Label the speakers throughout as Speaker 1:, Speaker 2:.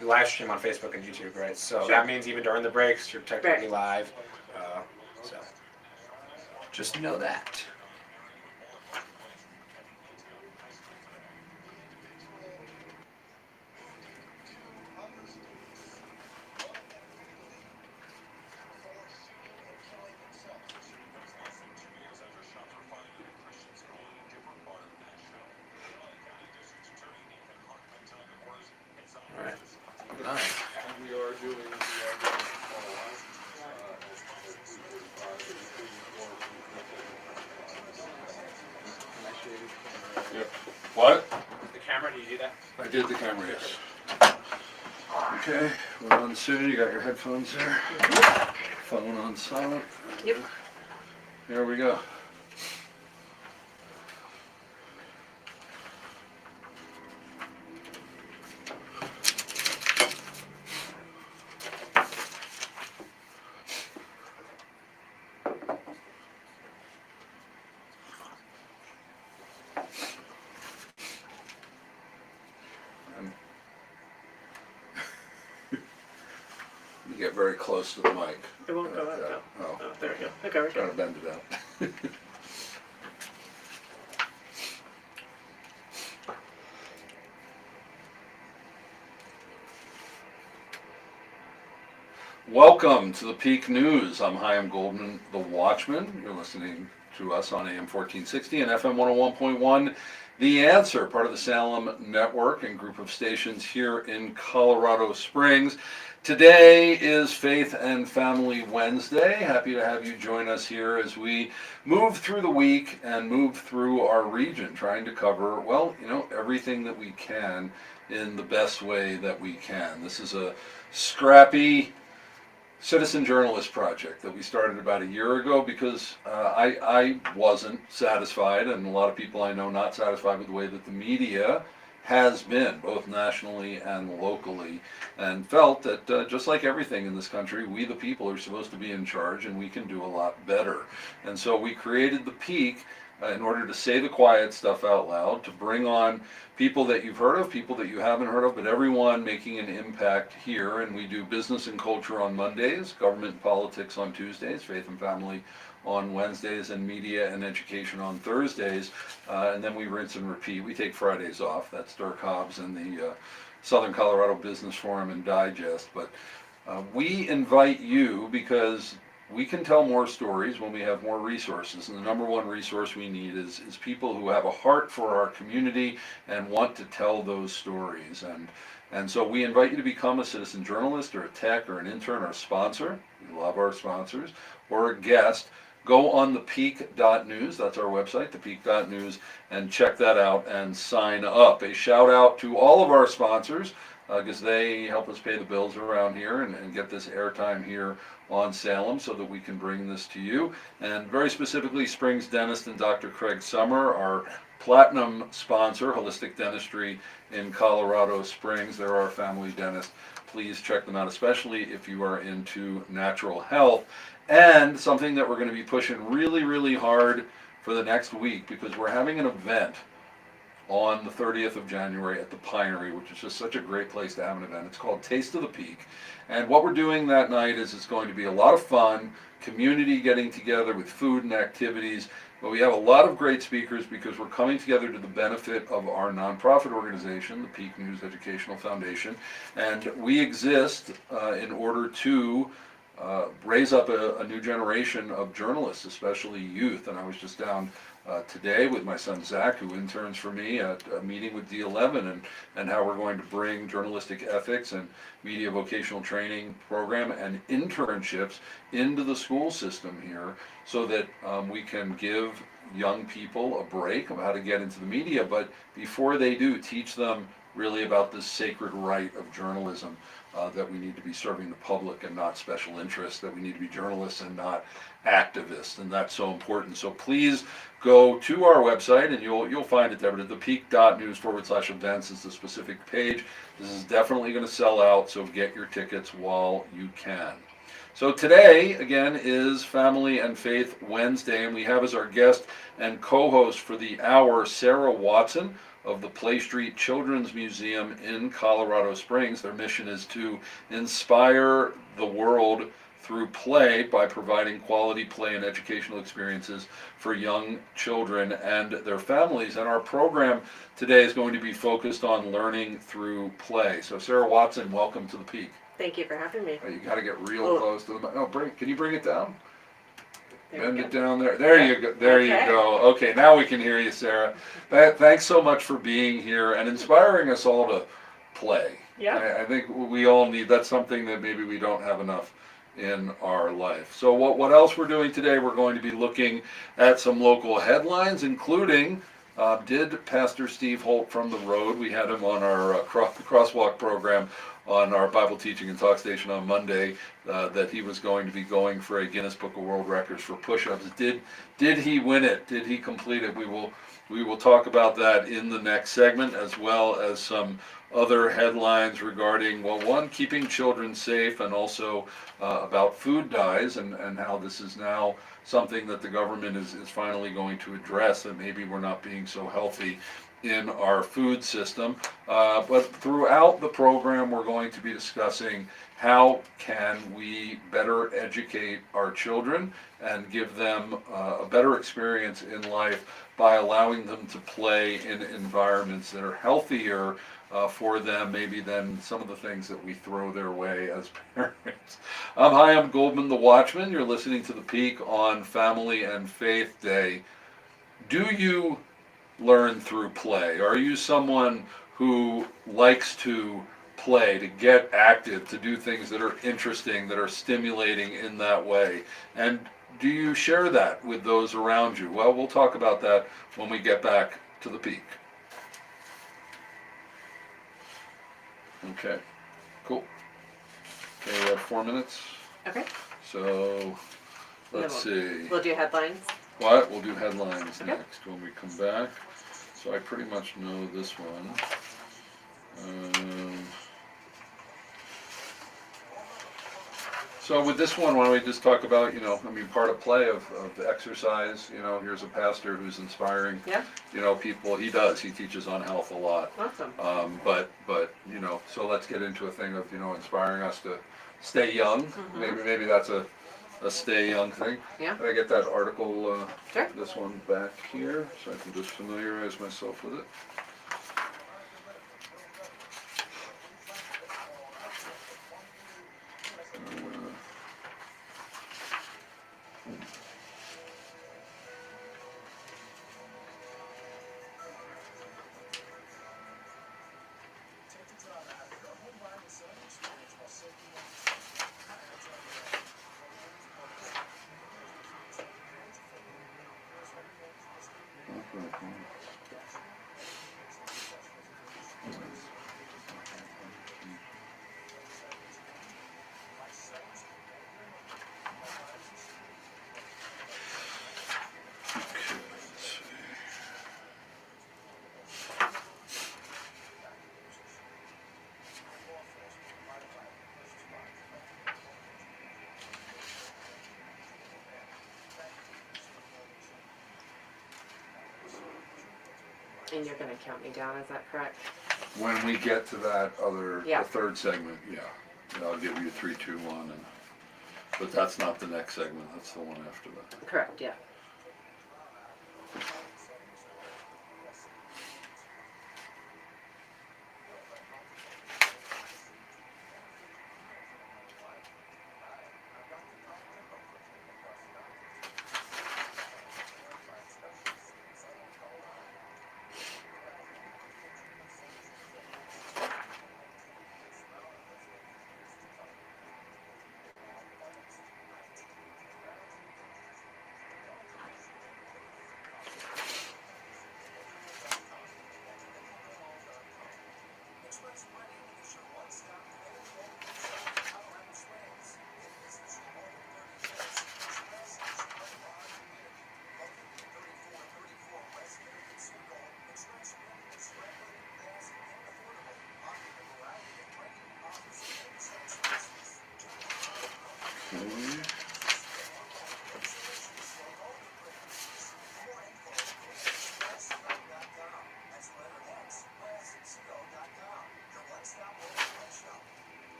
Speaker 1: we live stream on Facebook and YouTube, right? So
Speaker 2: Sure.
Speaker 1: that means even during the breaks, you're technically
Speaker 2: Right.
Speaker 1: live. So just know that. All right. Nice.
Speaker 3: We are doing call out at 3:45.
Speaker 4: Yep. What?
Speaker 1: The camera, do you do that?
Speaker 4: I did the camera, yes. Okay, we're on soon. You got your headphones there. Phone on silent.
Speaker 2: Yep.
Speaker 4: Here we go. You get very close to the mic.
Speaker 2: It won't go up though.
Speaker 4: Oh,
Speaker 2: Oh, there we go. Okay, we're
Speaker 4: trying
Speaker 2: good.
Speaker 4: to bend it out. Welcome to the Peak News. I'm Chaim Goldman, the Watchman. You're listening to us on AM 1460 and FM 101.1. The Answer, part of the Salem Network and group of stations here in Colorado Springs. Today is Faith and Family Wednesday. Happy to have you join us here as we move through the week and move through our region, trying to cover, well, everything that we can in the best way that we can. This is a scrappy citizen journalist project that we started about a year ago because I wasn't satisfied, and a lot of people I know not satisfied with the way that the media has been, both nationally and locally, and felt that just like everything in this country, we the people are supposed to be in charge and we can do a lot better. And so we created the Peak in order to say the quiet stuff out loud, to bring on people that you've heard of, people that you haven't heard of, but everyone making an impact here. And we do business and culture on Mondays, government and politics on Tuesdays, faith and family on Wednesdays, and media and education on Thursdays. And then we rinse and repeat. We take Fridays off. That's Dirk Hobbs and the Southern Colorado Business Forum and Digest. But we invite you because we can tell more stories when we have more resources, and the number one resource we need is people who have a heart for our community and want to tell those stories. And so we invite you to become a citizen journalist or a tech or an intern or a sponsor. We love our sponsors, or a guest. Go on thepeak.news, that's our website, thepeak.news, and check that out and sign up. A shout out to all of our sponsors, because they help us pay the bills around here and get this airtime here on Salem so that we can bring this to you. And very specifically, Springs Dentist and Dr. Craig Summer, our platinum sponsor, Holistic Dentistry in Colorado Springs. They're our family dentist. Please check them out, especially if you are into natural health. And something that we're going to be pushing really, really hard for the next week, because we're having an event on the 30th of January at the Pinery, which is just such a great place to have an event. It's called Taste of the Peak. And what we're doing that night is it's going to be a lot of fun, community getting together with food and activities. But we have a lot of great speakers because we're coming together to the benefit of our nonprofit organization, the Peak News Educational Foundation. And we exist in order to raise up a new generation of journalists, especially youth. And I was just down today with my son Zach, who interns for me, at a meeting with D11 and how we're going to bring journalistic ethics and media vocational training program and internships into the school system here so that we can give young people a break of how to get into the media, but before they do, teach them really about this sacred right of journalism, that we need to be serving the public and not special interests, that we need to be journalists and not activists, and that's so important. So please go to our website and you'll find it there, but at thepeak.news/events is the specific page. This is definitely going to sell out, so get your tickets while you can. So today, again, is Family and Faith Wednesday, and we have as our guest and co-host for the hour Sarah Watson of the Play Street Children's Museum in Colorado Springs. Their mission is to inspire the world through play by providing quality play and educational experiences for young children and their families. And our program today is going to be focused on learning through play. So Sarah Watson, welcome to the Peak.
Speaker 2: Thank you for having me.
Speaker 4: You got to get real
Speaker 2: Oh.
Speaker 4: close to the. No, can you bring it down?
Speaker 2: There
Speaker 4: Bend
Speaker 2: we
Speaker 4: it
Speaker 2: go.
Speaker 4: down there. There you go. There you
Speaker 2: Okay.
Speaker 4: go. Okay, now we can hear you, Sarah. Thanks so much for being here and inspiring us all to play.
Speaker 2: Yeah.
Speaker 4: I think we all need. That's something that maybe we don't have enough in our life. So what else we're doing today? We're going to be looking at some local headlines, including did Pastor Steve Holt from the Road? We had him on our crosswalk program on our Bible teaching and talk station on Monday, that he was going to be going for a Guinness Book of World Records for push-ups. Did he win it? Did he complete it? We will talk about that in the next segment, as well as some other headlines regarding, well, one, keeping children safe, and also about food dyes and how this is now something that the government is finally going to address, that maybe we're not being so healthy in our food system. But throughout the program, we're going to be discussing how can we better educate our children and give them a better experience in life by allowing them to play in environments that are healthier for them maybe than some of the things that we throw their way as parents. Hi, I'm Goldman the Watchman. You're listening to The Peak on Family and Faith Day. Do you learn through play? Are you someone who likes to play, to get active, to do things that are interesting, that are stimulating in that way? And do you share that with those around you? Well, we'll talk about that when we get back to the Peak. Okay, cool. Okay, we have 4 minutes.
Speaker 2: Okay.
Speaker 4: So, let's see.
Speaker 2: We'll do headlines.
Speaker 4: What? We'll do headlines
Speaker 2: Okay.
Speaker 4: next when we come back. So I pretty much know this one. So with this one, why don't we just talk about, part of play of exercise. Here's a pastor who's inspiring,
Speaker 2: Yeah.
Speaker 4: people. He teaches on health a lot.
Speaker 2: Awesome.
Speaker 4: But so let's get into a thing of, inspiring us to stay young.
Speaker 2: Mhm.
Speaker 4: Maybe that's a stay young thing.
Speaker 2: Yeah.
Speaker 4: Can I get that article,
Speaker 2: Sure.
Speaker 4: this one back here, so I can just familiarize myself with it?
Speaker 2: And you're going to count me down, is that correct?
Speaker 4: When we get to that other,
Speaker 2: Yeah.
Speaker 4: the third segment, yeah, I'll give you 3, 2, 1, but that's not the next segment, that's the one after that.
Speaker 2: Correct, yeah.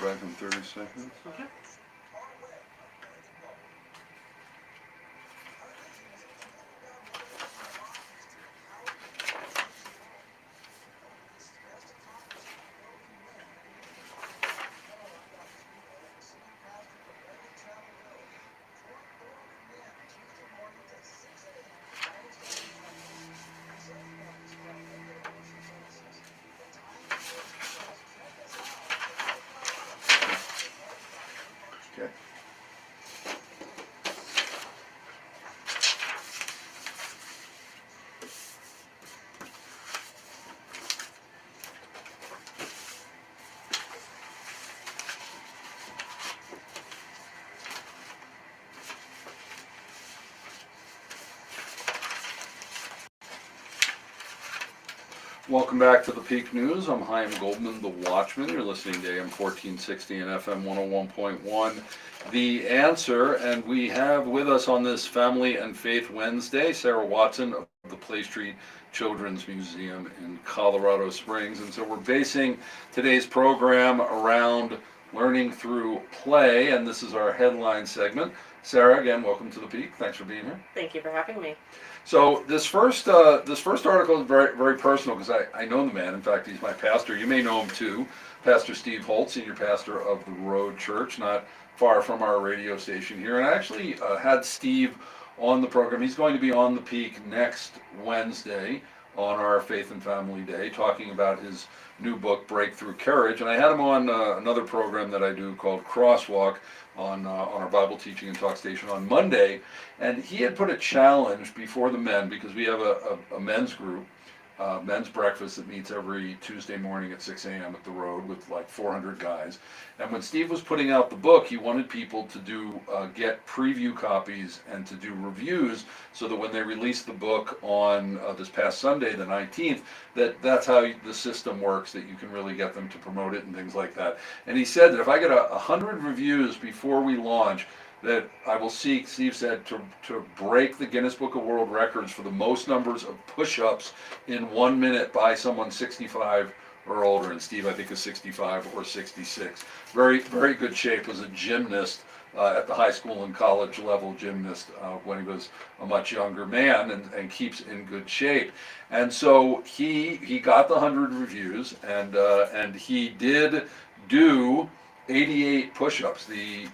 Speaker 4: back in 30 seconds.
Speaker 2: Okay.
Speaker 4: Okay. Welcome back to the Peak News. I'm Chaim Goldman, the Watchman. You're listening to AM 1460 and FM 101.1. The Answer, and we have with us on this Family and Faith Wednesday, Sarah Watson of the Play Street Children's Museum in Colorado Springs. And so we're basing today's program around learning through play, and this is our headline segment. Sarah, again, welcome to the Peak. Thanks for being here.
Speaker 2: Thank you for having me.
Speaker 4: So this first article is very, very personal because I know the man. In fact, he's my pastor. You may know him too, Pastor Steve Holt, senior pastor of the Road Church, not far from our radio station here. And I actually had Steve on the program. He's going to be on the Peak next Wednesday on our Faith and Family Day, talking about his new book, Breakthrough Courage. And I had him on another program that I do called Crosswalk on our Bible teaching and talk station on Monday. And he had put a challenge before the men, because we have a men's group, men's breakfast that meets every Tuesday morning at 6 a.m. at the Road with like 400 guys. And when Steve was putting out the book, he wanted people to do get preview copies and to do reviews, so that when they release the book on this past Sunday, the 19th, that's how the system works, that you can really get them to promote it and things like that. And he said that if I get 100 reviews before we launch, that I will seek, Steve said, to break the Guinness Book of World Records for the most numbers of push-ups in 1 minute by someone 65 or older. And Steve, I think, is 65 or 66. Very, very good shape. Was a gymnast at the high school and college level gymnast when he was a much younger man, and keeps in good shape. And so he got the 100 reviews, and he did do 88 push-ups in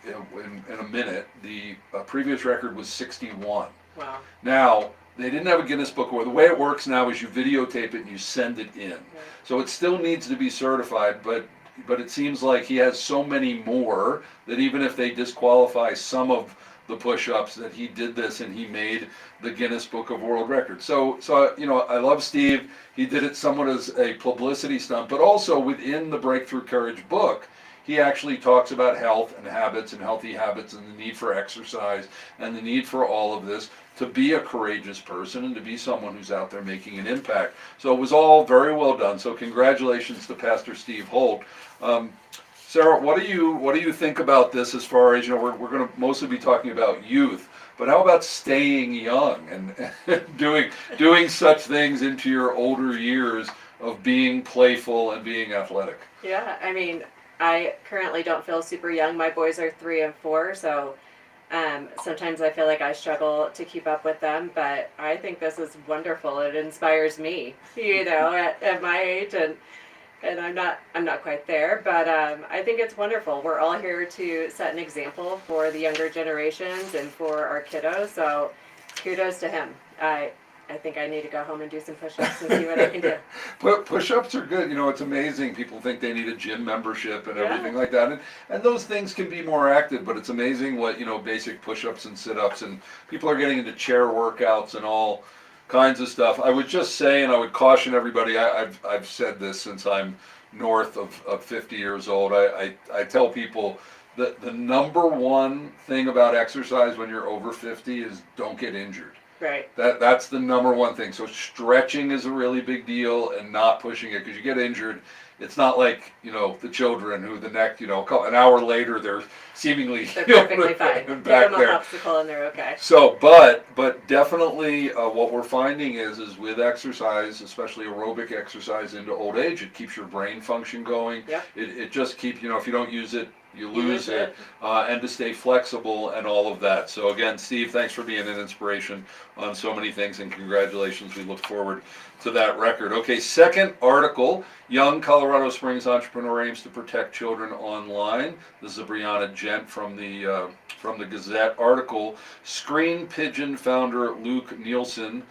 Speaker 4: a minute. The previous record was 61.
Speaker 2: Wow.
Speaker 4: Now, they didn't have a Guinness Book, or the way it works now is you videotape it and you send it in. So it still needs to be certified, but it seems like he has so many more that even if they disqualify some of the push-ups, that he did this and he made the Guinness Book of World Records. So I love Steve. He did it somewhat as a publicity stunt, but also within the Breakthrough Courage book, he actually talks about health and habits and healthy habits and the need for exercise and the need for all of this to be a courageous person and to be someone who's out there making an impact. So it was all very well done. So congratulations to Pastor Steve Holt. Sarah, what do you think about this, as far as, we're going to mostly be talking about youth, but how about staying young and doing such things into your older years of being playful and being athletic?
Speaker 2: Yeah, I mean, I currently don't feel super young. My boys are 3 and 4, so sometimes I feel like I struggle to keep up with them, but I think this is wonderful. It inspires me, at my age, and I'm not quite there, but I think it's wonderful. We're all here to set an example for the younger generations and for our kiddos, so kudos to him. I think I need to go home and do some push-ups and see what I can do.
Speaker 4: Push-ups are good. It's amazing. People think they need a gym membership and everything like that. And those things can be more active, but it's amazing what, basic push-ups and sit-ups, and people are getting into chair workouts and all kinds of stuff. I would just say, and I would caution everybody, I've said this since I'm north of 50 years old. I tell people that the number one thing about exercise when you're over 50 is don't get injured.
Speaker 2: Right.
Speaker 4: That's the number one thing. So stretching is a really big deal, and not pushing it, because you get injured it's not like, you know, the children who the next, you know, an hour later they're seemingly
Speaker 2: They're
Speaker 4: you know,
Speaker 2: perfectly fine. Give
Speaker 4: back
Speaker 2: them a
Speaker 4: there.
Speaker 2: popsicle and they're okay.
Speaker 4: So, but definitely what we're finding is with exercise, especially aerobic exercise into old age, it keeps your brain function going.
Speaker 2: Yep.
Speaker 4: It just keeps, you know, if you don't use it, you
Speaker 2: You
Speaker 4: lose it. And to stay flexible and all of that. So again, Steve, thanks for being an inspiration on so many things, and congratulations. We look forward to that record. Okay, second article, young Colorado Springs entrepreneur aims to protect children online. This is a Brianna Gent from the Gazette article. Screen Pigeon founder Luke Nielsen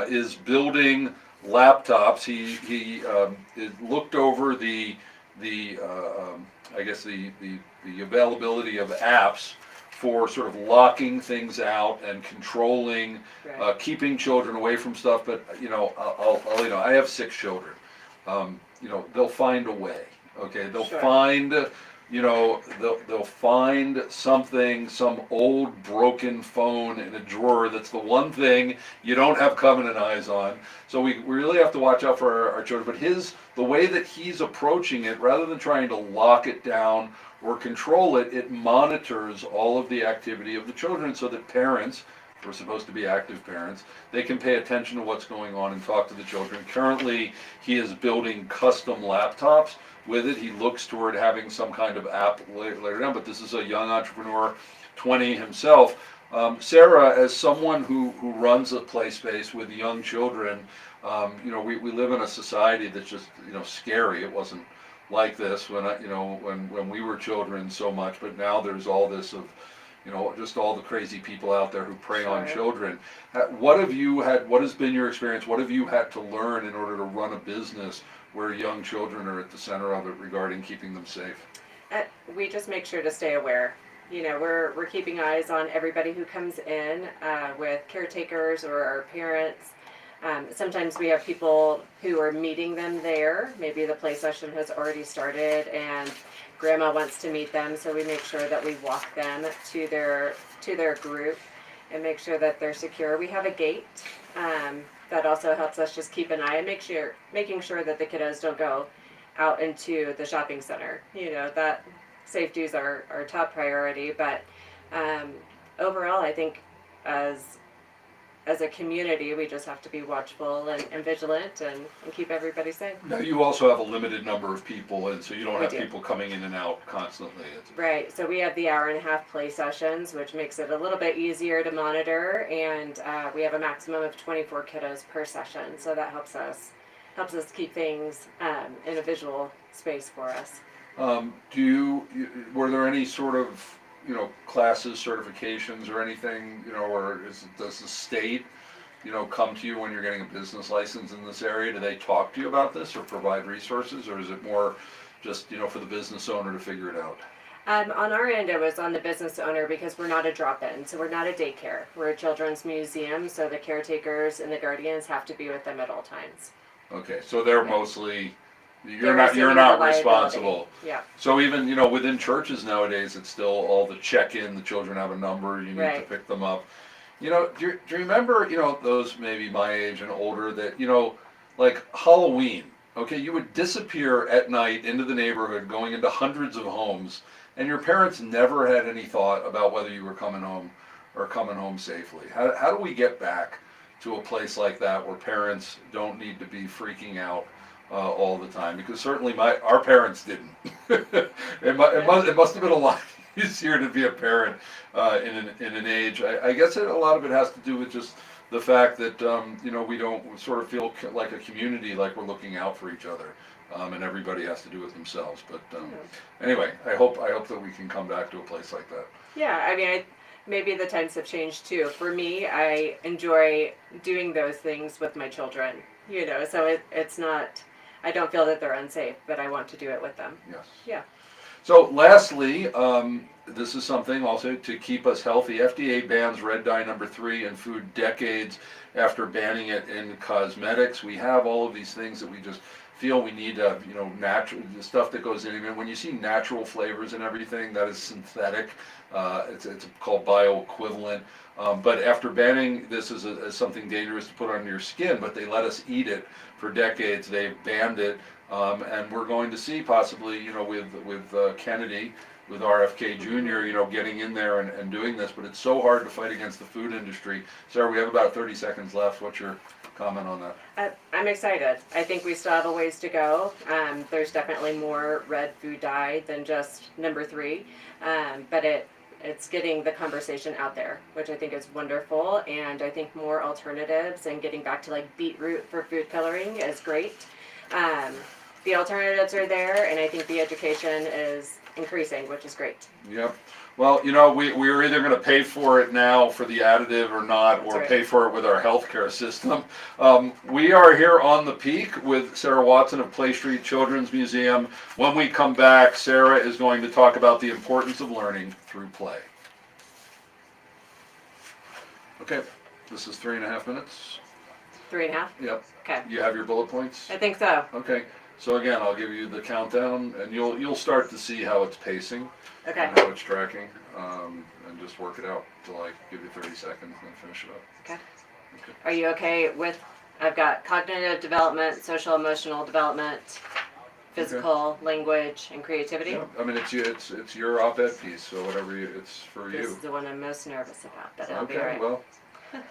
Speaker 4: is building laptops. He looked over the I guess the availability of apps for sort of locking things out and controlling,
Speaker 2: Right.
Speaker 4: keeping children away from stuff. But you know, I'll you know, I have 6 children. You know, they'll find a way. Okay, they'll
Speaker 2: Sure.
Speaker 4: find, you know, they'll find something, some old broken phone in a drawer that's the one thing you don't have covenant eyes on. So we really have to watch out for our children. But the way that he's approaching it, rather than trying to lock it down or control it, it monitors all of the activity of the children so that parents, we're supposed to be active parents, they can pay attention to what's going on and talk to the children. Currently, he is building custom laptops with it. He looks toward having some kind of app later down, but this is a young entrepreneur, 20 himself. Sarah, as someone who runs a play space with young children, you know, we live in a society that's just, you know, scary. It wasn't like this when we were children so much, but now there's all this of, you know, just all the crazy people out there who prey on
Speaker 2: Sure.
Speaker 4: children. What has been your experience? What have you had to learn in order to run a business where young children are at the center of it regarding keeping them safe?
Speaker 2: We just make sure to stay aware. You know, we're keeping eyes on everybody who comes in with caretakers or our parents. Sometimes we have people who are meeting them there. Maybe the play session has already started and grandma wants to meet them, so we make sure that we walk them to their group and make sure that they're secure. We have a gate that also helps us just keep an eye and making sure that the kiddos don't go out into the shopping center. You know, that safety is our top priority. But overall, I think as a community, we just have to be watchful and vigilant and keep everybody safe.
Speaker 4: Now, you also have a limited number of people, and so you don't
Speaker 2: We
Speaker 4: have
Speaker 2: do.
Speaker 4: people coming in and out constantly.
Speaker 2: Right, so we have the hour-and-a-half play sessions, which makes it a little bit easier to monitor, and we have a maximum of 24 kiddos per session, so that helps us keep things in a visual space for us.
Speaker 4: Were there any sort of, you know, classes, certifications, or anything, you know, or does the state, you know, come to you when you're getting a business license in this area? Do they talk to you about this or provide resources, or is it more just, you know, for the business owner to figure it out?
Speaker 2: On our end, it was on the business owner because we're not a drop-in, so we're not a daycare. We're a children's museum, so the caretakers and the guardians have to be with them at all times.
Speaker 4: Okay, so they're mostly,
Speaker 2: They're
Speaker 4: you're not
Speaker 2: assuming the liability.
Speaker 4: responsible.
Speaker 2: Yeah,
Speaker 4: So even, you know, within churches nowadays, it's still all the check-in, the children have a number, you need to
Speaker 2: Right.
Speaker 4: pick them up. You know, do you remember, you know, those maybe my age and older that, you know, like Halloween, okay, you would disappear at night into the neighborhood, going into hundreds of homes, and your parents never had any thought about whether you were coming home or coming home safely. How do we get back to a place like that where parents don't need to be freaking out all the time? Because certainly our parents didn't. it must have been a lot easier to be a parent in an age. I guess a lot of it has to do with just the fact that you know, we don't sort of feel like a community, like we're looking out for each other, and everybody has to do it themselves. But anyway, I hope that we can come back to a place like that.
Speaker 2: yeah. I mean, maybe the times have changed too. For me, I enjoy doing those things with my children. You know, so it's not. I don't feel that they're unsafe, but I want to do it with them.
Speaker 4: Yes.
Speaker 2: Yeah.
Speaker 4: So lastly, this is something also to keep us healthy. FDA bans red dye number 3 in food decades after banning it in cosmetics. We have all of these things that we just feel we need to, you know, natural, the stuff that goes in. And when you see natural flavors and everything, that is synthetic. It's called bioequivalent. But after banning this as something dangerous to put on your skin, but they let us eat it for decades. They've banned it. And we're going to see possibly, with Kennedy, with RFK Jr., getting in there and doing this, but it's so hard to fight against the food industry. Sarah, we have about 30 seconds left. What's your comment on that?
Speaker 2: I'm excited. I think we still have a ways to go. There's definitely more red food dye than just number 3, but it's getting the conversation out there, which I think is wonderful. And I think more alternatives and getting back to like beetroot for food coloring is great. The alternatives are there, and I think the education is increasing, which is great.
Speaker 4: Yep. Well, we're either going to pay for it now for the additive or not, or
Speaker 2: right.
Speaker 4: pay for it with our healthcare system. We are here on the Peak with Sarah Watson of Play Street Children's Museum. When we come back, Sarah is going to talk about the importance of learning through play. Okay, this is 3.5 minutes.
Speaker 2: 3.5?
Speaker 4: Yep.
Speaker 2: Okay.
Speaker 4: You have your bullet points?
Speaker 2: I think so.
Speaker 4: Okay. So again, I'll give you the countdown, and you'll start to see how it's pacing.
Speaker 2: Okay.
Speaker 4: And how it's tracking, and just work it out till I give you 30 seconds and then finish it up.
Speaker 2: Okay. Are you okay with, I've got cognitive development, social emotional development, physical, language, and creativity?
Speaker 4: Yeah, I mean, it's your op-ed piece, so whatever it's for
Speaker 2: This
Speaker 4: you.
Speaker 2: is the one I'm most nervous about, but it'll be
Speaker 4: Okay,
Speaker 2: all right.
Speaker 4: well,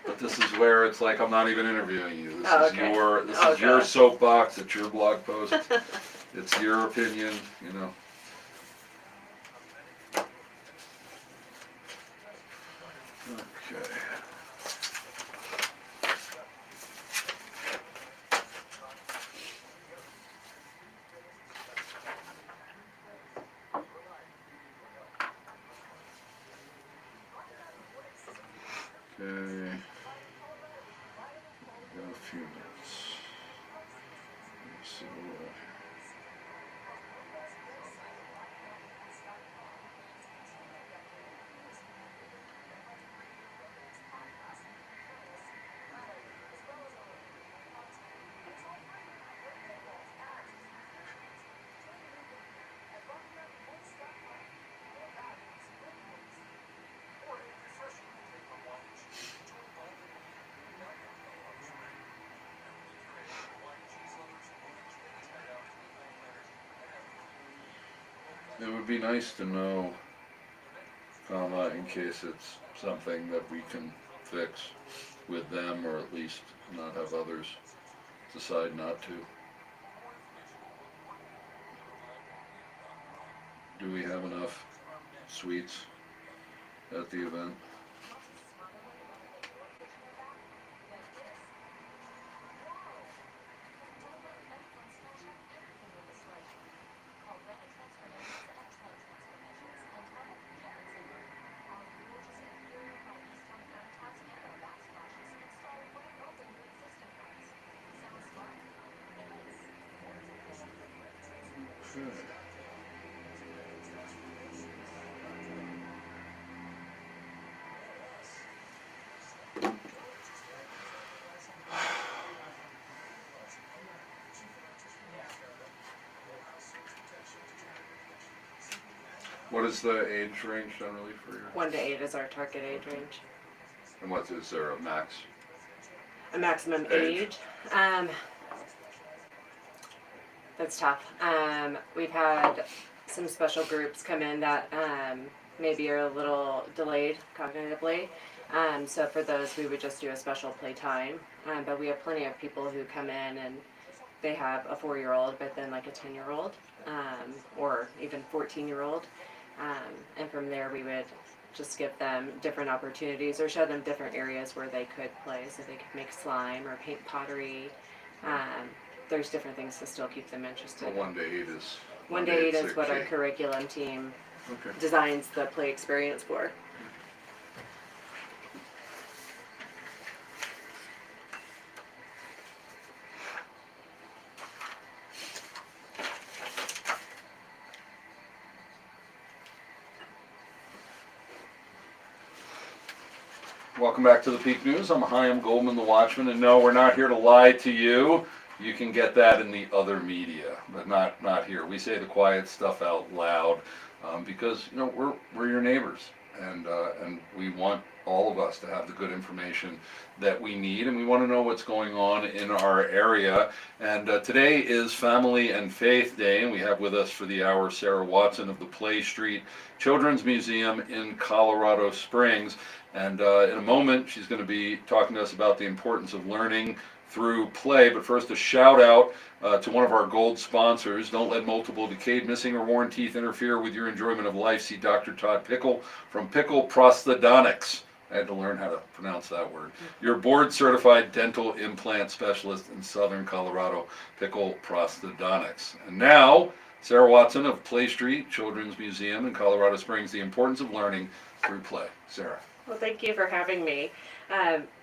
Speaker 4: but this is where it's like I'm not even interviewing you. This
Speaker 2: Oh,
Speaker 4: is
Speaker 2: okay.
Speaker 4: your
Speaker 2: God.
Speaker 4: soapbox, it's your blog post, it's your opinion, Okay. Okay. Got a few minutes. Let's see what It would be nice to know, in case it's something that we can fix with them, or at least not have others decide not to. Do we have enough sweets at the event? Okay. What is the age range generally for your?
Speaker 2: 1 to 8 is our target age range.
Speaker 4: And what is there a max?
Speaker 2: A maximum
Speaker 4: Age.
Speaker 2: age. That's tough. We've had some special groups come in that maybe are a little delayed cognitively. So for those, we would just do a special play time. But we have plenty of people who come in and they have a 4-year-old, but then like a 10-year-old, or even 14-year-old. And from there, we would just give them different opportunities or show them different areas where they could play. So they could make slime or paint pottery. There's different things to still keep them interested.
Speaker 4: Well, 1 to 8 is.
Speaker 2: 1 to 8 is
Speaker 4: the
Speaker 2: what
Speaker 4: key.
Speaker 2: our curriculum team
Speaker 4: Okay.
Speaker 2: designs the play experience for.
Speaker 4: Welcome back to the Peak News. I'm Chaim Goldman, the Watchman, and no, we're not here to lie to you. You can get that in the other media, but not here. We say the quiet stuff out loud because we're your neighbors, and we want all of us to have the good information that we need, and we want to know what's going on in our area. And today is Family and Faith Day, and we have with us for the hour Sarah Watson of the Play Street Children's Museum in Colorado Springs. And in a moment, she's going to be talking to us about the importance of learning through play. But first, a shout out to one of our gold sponsors. Don't let multiple decayed, missing, or worn teeth interfere with your enjoyment of life. See Dr. Todd Pickle from Pickle Prosthodontics. I had to learn how to pronounce that word. Your board-certified dental implant specialist in Southern Colorado, Pickle Prosthodontics. And now, Sarah Watson of Play Street Children's Museum in Colorado Springs, the importance of learning through play. Sarah.
Speaker 2: Well, thank you for having me.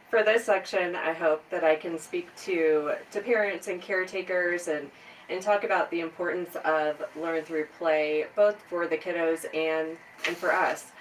Speaker 2: For this section, I hope that I can speak to parents and caretakers and talk about the importance of learn through play, both for the kiddos and for us.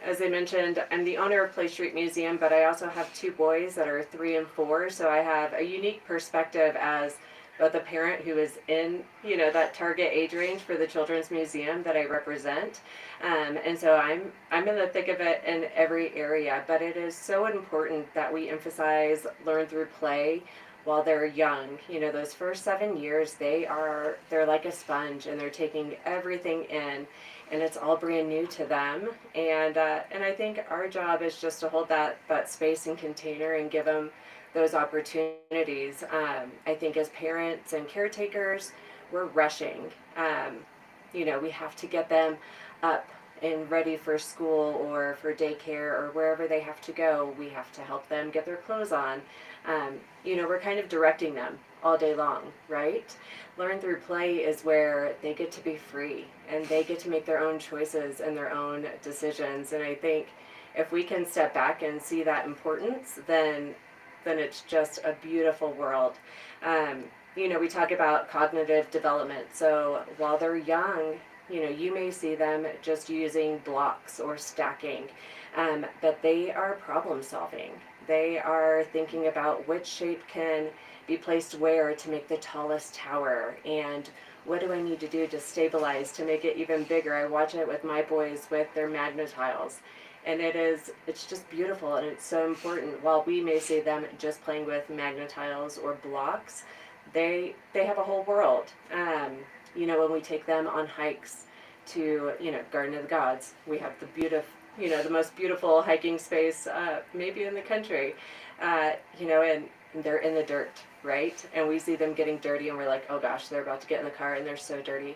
Speaker 2: As I mentioned, I'm the owner of Play Street Museum, but I also have two boys that are 3 and 4, so I have a unique perspective as both a parent who is in, that target age range for the Children's Museum that I represent. And so I'm in the thick of it in every area, but it is so important that we emphasize learn through play while they're young. Those first 7 years, they're like a sponge, and they're taking everything in, and it's all brand new to them. And I think our job is just to hold that space and container and give them those opportunities. I think as parents and caretakers, we're rushing. We have to get them up and ready for school or for daycare or wherever they have to go. We have to help them get their clothes on. We're kind of directing them all day long, right? Learn through play is where they get to be free and they get to make their own choices and their own decisions. And I think if we can step back and see that importance, then it's just a beautiful world. We talk about cognitive development. So while they're young, you may see them just using blocks or stacking, but they are problem solving. They are thinking about which shape can be placed where to make the tallest tower, and what do I need to do to stabilize to make it even bigger. I watch it with my boys with their Magna-Tiles, and it's just beautiful, and it's so important. While we may see them just playing with Magna-Tiles or blocks, they have a whole world. When we take them on hikes to, Garden of the Gods, we have the most beautiful hiking space, maybe in the country, and they're in the dirt, right? And we see them getting dirty, and we're like, oh gosh, they're about to get in the car, and they're so dirty.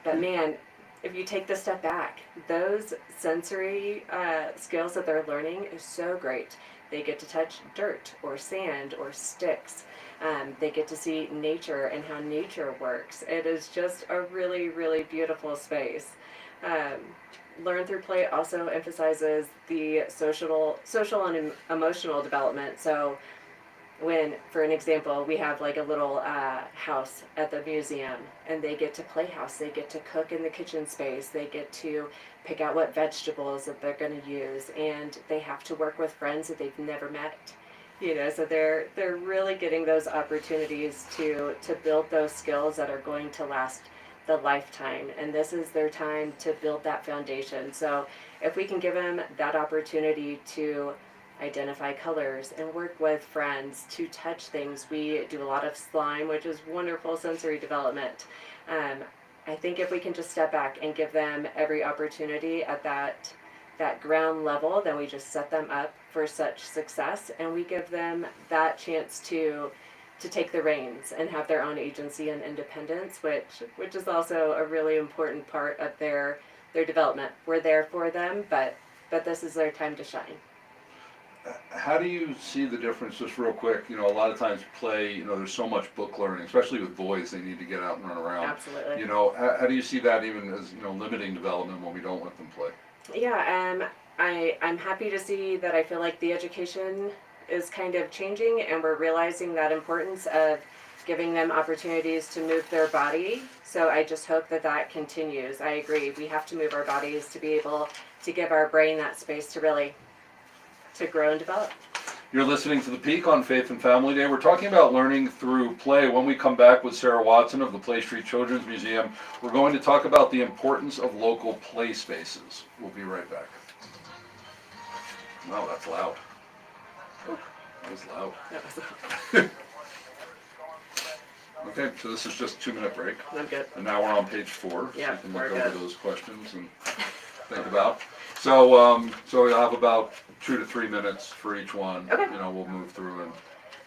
Speaker 2: But man, if you take the step back, those sensory skills that they're learning is so great. They get to touch dirt or sand or sticks. They get to see nature and how nature works. It is just a really, really beautiful space. Learn through play also emphasizes the social and emotional development. So for an example, we have like a little house at the museum, and they get to play house. They get to cook in the kitchen space. They get to pick out what vegetables that they're going to use, and they have to work with friends that they've never met. So they're really getting those opportunities to build those skills that are going to last the lifetime, and this is their time to build that foundation. So if we can give them that opportunity to identify colors and work with friends, to touch things, we do a lot of slime, which is wonderful sensory development. I think if we can just step back and give them every opportunity at that ground level, then we just set them up for such success, and we give them that chance to take the reins and have their own agency and independence, which is also a really important part of their development. We're there for them, but this is their time to shine.
Speaker 4: How do you see the difference, just real quick? A lot of times play, there's so much book learning, especially with boys, they need to get out and run around.
Speaker 2: Absolutely.
Speaker 4: How do you see that even as, limiting development when we don't let them play?
Speaker 2: Yeah, I'm happy to see that. I feel like the education is kind of changing, and we're realizing that importance of giving them opportunities to move their body. So I just hope that continues. I agree. We have to move our bodies to be able to give our brain that space to really to grow and develop.
Speaker 4: You're listening to The Peak on Faith and Family Day. We're talking about learning through play. When we come back with Sarah Watson of the Play Street Children's Museum, we're going to talk about the importance of local play spaces. We'll be right back. Wow, that's loud. That was loud.
Speaker 2: That was,
Speaker 4: Okay, so this is just a 2-minute break.
Speaker 2: I'm good.
Speaker 4: And now we're on page 4. So
Speaker 2: Yeah,
Speaker 4: you can
Speaker 2: we're
Speaker 4: look over
Speaker 2: good.
Speaker 4: those questions and think about. So, so we'll have about 2 to 3 minutes for each one.
Speaker 2: Okay.
Speaker 4: You know, we'll move through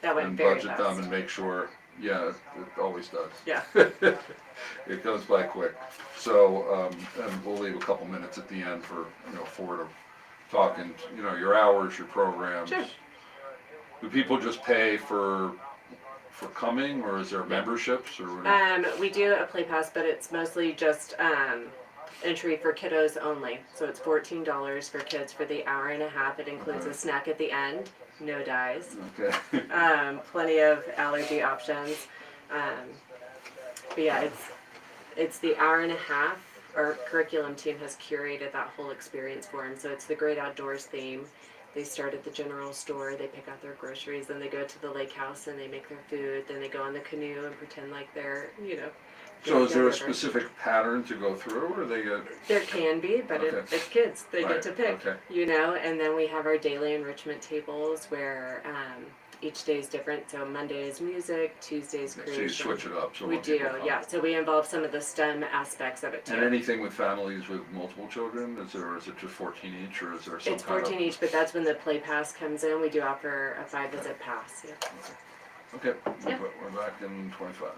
Speaker 2: That went
Speaker 4: and
Speaker 2: very
Speaker 4: budget
Speaker 2: fast.
Speaker 4: them and make sure. Yeah, it always does.
Speaker 2: Yeah.
Speaker 4: It goes by quick. So, and we'll leave a couple minutes at the end for, for to talk and, your hours, your programs.
Speaker 2: Sure.
Speaker 4: Do people just pay for coming, or is there memberships, or what?
Speaker 2: We do a play pass, but it's mostly just entry for kiddos only. So it's $14 for kids for the hour and a half. It includes
Speaker 4: Okay.
Speaker 2: a snack at the end, no dies.
Speaker 4: Okay.
Speaker 2: Plenty of allergy options. But yeah, it's the hour and a half. Our curriculum team has curated that whole experience for them. So it's the Great Outdoors theme. They start at the general store, they pick out their groceries, then they go to the lake house and they make their food, then they go on the canoe and pretend like they're,
Speaker 4: So is there a
Speaker 2: downriver.
Speaker 4: specific pattern to go through, or they get?
Speaker 2: There can be, but
Speaker 4: Okay.
Speaker 2: it's kids. They
Speaker 4: Right,
Speaker 2: get to pick,
Speaker 4: okay.
Speaker 2: and then we have our daily enrichment tables where each day is different. So Monday is music, Tuesday is
Speaker 4: So
Speaker 2: creation.
Speaker 4: you switch it up. So
Speaker 2: We
Speaker 4: when
Speaker 2: do,
Speaker 4: people come.
Speaker 2: yeah. So we involve some of the STEM aspects of it too.
Speaker 4: And anything with families with multiple children, is it just 14 each, or is there some
Speaker 2: It's
Speaker 4: kind
Speaker 2: 14
Speaker 4: of?
Speaker 2: each, but that's when the play pass comes in. We do offer a 5-visit pass. Yeah.
Speaker 4: Okay,
Speaker 2: Yeah.
Speaker 4: we're back in 25.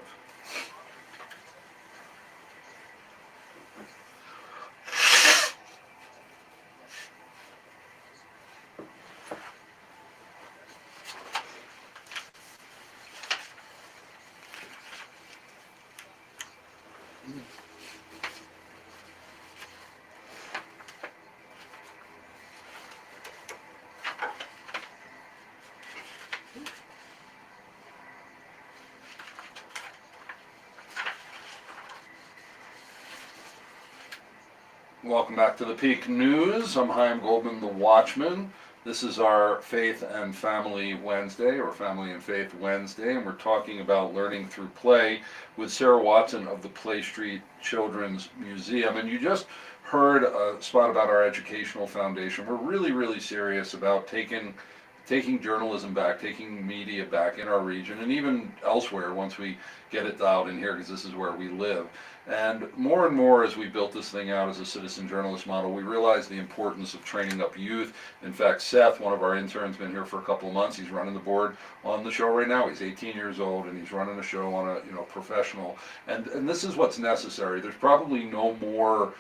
Speaker 4: Welcome back to the Peak News. I'm Chaim Goldman, the Watchman. This is our Faith and Family Wednesday, or Family and Faith Wednesday, and we're talking about learning through play with Sarah Watson of the Play Street Children's Museum. And you just heard a spot about our educational foundation. We're really, really serious about taking journalism back, taking media back in our region, and even elsewhere once we get it dialed in here, because this is where we live. And more as we built this thing out as a citizen journalist model, we realized the importance of training up youth. In fact, Seth, one of our interns, been here for a couple of months. He's running the board on the show right now. He's 18 years old, and he's running a show on a professional. And this is what's necessary. There's probably no more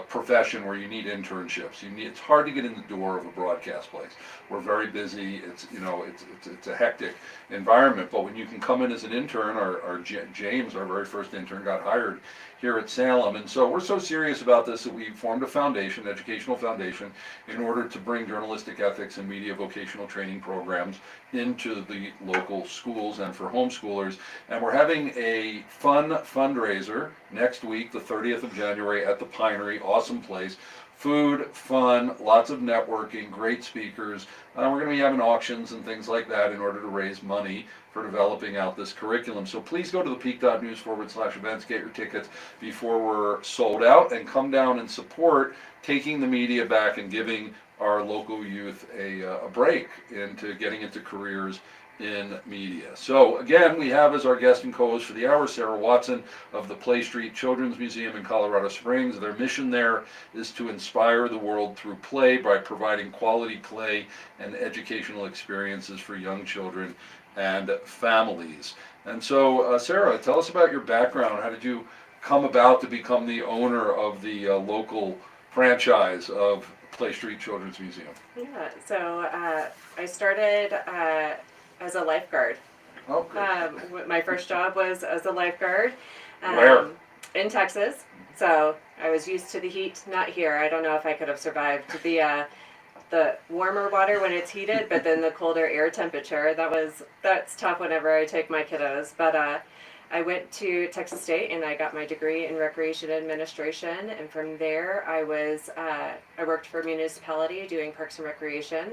Speaker 4: profession where you need internships. It's hard to get in the door of a broadcast place. We're very busy. It's a hectic environment. But when you can come in as an intern, James, our very first intern, got hired here at Salem, and so we're so serious about this that we formed a foundation, educational foundation, in order to bring journalistic ethics and media vocational training programs into the local schools and for homeschoolers. And we're having a fun fundraiser next week, the 30th of January, at the Pinery. Awesome place. Food, fun, lots of networking, great speakers. We're going to be having auctions and things like that in order to raise money for developing out this curriculum. So please go to thepeak.news/events, get your tickets before we're sold out, and come down and support taking the media back and giving our local youth a break into getting into careers in media. So again, we have as our guest and co-host for the hour Sarah Watson of the Play Street Children's Museum in Colorado Springs. Their mission there is to inspire the world through play by providing quality play and educational experiences for young children and families. And so Sarah, tell us about your background. How did you come about to become the owner of the local franchise of Play Street Children's Museum?
Speaker 2: Yeah. So I started as a lifeguard.
Speaker 4: Okay.
Speaker 2: My first job was as a lifeguard.
Speaker 4: Where?
Speaker 2: In Texas. So I was used to the heat. Not here. I don't know if I could have survived the warmer water when it's heated, but then the colder air temperature. That's tough whenever I take my kiddos. But I went to Texas State and I got my degree in recreation administration. And from there, I worked for a municipality doing parks and recreation.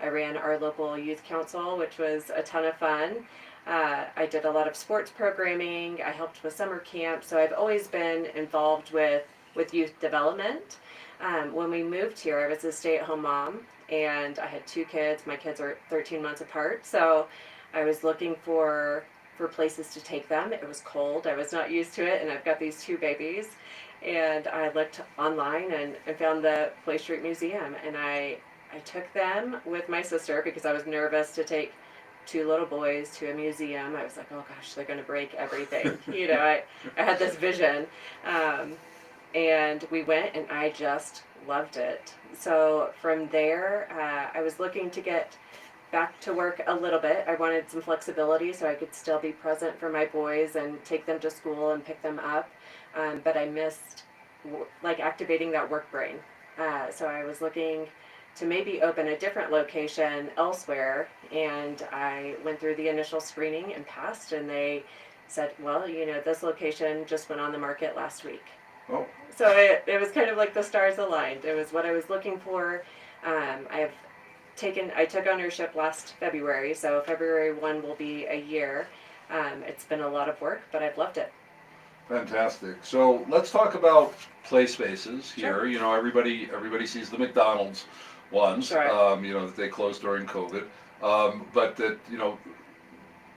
Speaker 2: I ran our local youth council, which was a ton of fun. I did a lot of sports programming. I helped with summer camp, so I've always been involved with youth development. When we moved here, I was a stay-at-home mom, and I had 2 kids. My kids are 13 months apart, so I was looking for places to take them. It was cold. I was not used to it, and I've got these 2 babies. And I looked online and found the Play Street Museum, and I took them with my sister because I was nervous to take 2 little boys to a museum. I was like, oh gosh, they're going to break everything. You know, I had this vision. And we went, and I just loved it. So from there, I was looking to get back to work a little bit. I wanted some flexibility so I could still be present for my boys and take them to school and pick them up. But I missed like activating that work brain. So I was looking to maybe open a different location elsewhere, and I went through the initial screening and passed, and they said, well, you know, this location just went on the market last week.
Speaker 4: Oh.
Speaker 2: So it was kind of like the stars aligned. It was what I was looking for. I took ownership last February, so February 1 will be a year. It's been a lot of work, but I've loved it.
Speaker 4: Fantastic. So let's talk about play spaces here.
Speaker 2: Sure.
Speaker 4: You know, everybody sees the McDonald's ones,
Speaker 2: Sure.
Speaker 4: you know, that they closed during COVID. But that, you know,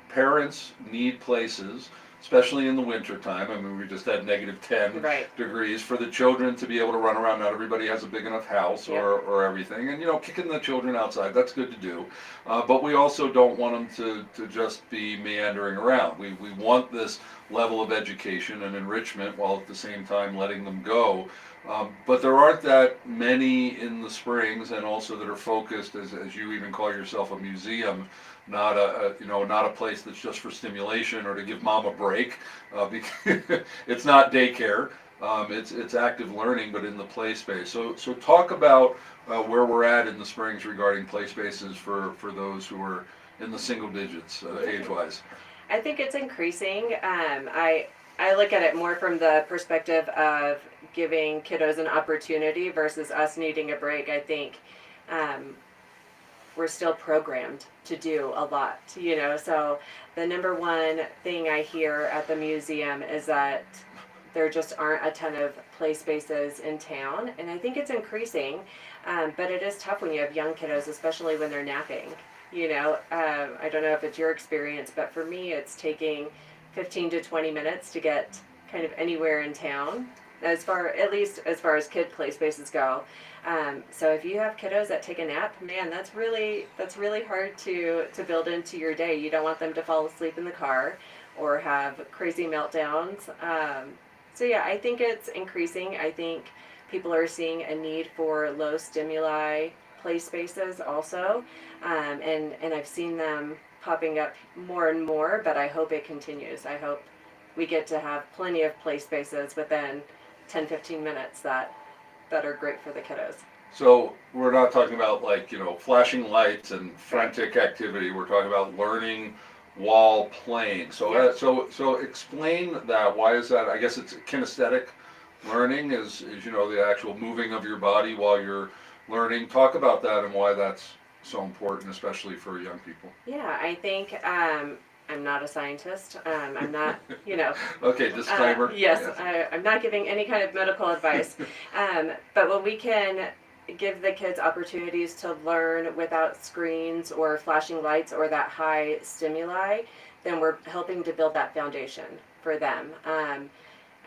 Speaker 4: parents need places, especially in the winter time. I mean, we just had -10
Speaker 2: Right.
Speaker 4: degrees for the children to be able to run around. Not everybody has a big enough house
Speaker 2: Yeah.
Speaker 4: or everything. And, you know, kicking the children outside, that's good to do. But we also don't want them to just be meandering around. We want this level of education and enrichment while at the same time letting them go. But there aren't that many in the Springs, and also that are focused, as you even call yourself, a museum, not not a place that's just for stimulation or to give mom a break. Because it's not daycare. It's active learning, but in the play space. So talk about where we're at in the Springs regarding play spaces for those who are in the single digits age-wise.
Speaker 2: I think it's increasing. I look at it more from the perspective of giving kiddos an opportunity versus us needing a break. I think we're still programmed to do a lot, you know. So the number one thing I hear at the museum is that there just aren't a ton of play spaces in town, and I think it's increasing. But it is tough when you have young kiddos, especially when they're napping. You know, I don't know if it's your experience, but for me, it's taking 15 to 20 minutes to get kind of anywhere in town, at least as far as kid play spaces go. So if you have kiddos that take a nap, man, that's really hard to build into your day. You don't want them to fall asleep in the car or have crazy meltdowns. So yeah, I think it's increasing. I think people are seeing a need for low stimuli play spaces also, and I've seen them popping up more and more, but I hope it continues. I hope we get to have plenty of play spaces within 10-15 minutes that are great for the kiddos.
Speaker 4: So we're not talking about, like, you know, flashing lights and frantic activity. We're talking about learning while playing. So
Speaker 2: Yeah.
Speaker 4: so explain that. Why is that? I guess it's kinesthetic learning is you know, the actual moving of your body while you're learning. Talk about that and why that's so important, especially for young people.
Speaker 2: Yeah, I think I'm not a scientist. I'm not, you know.
Speaker 4: Okay, disclaimer.
Speaker 2: Yes, I'm not giving any kind of medical advice. But when we can give the kids opportunities to learn without screens or flashing lights or that high stimuli, then we're helping to build that foundation for them.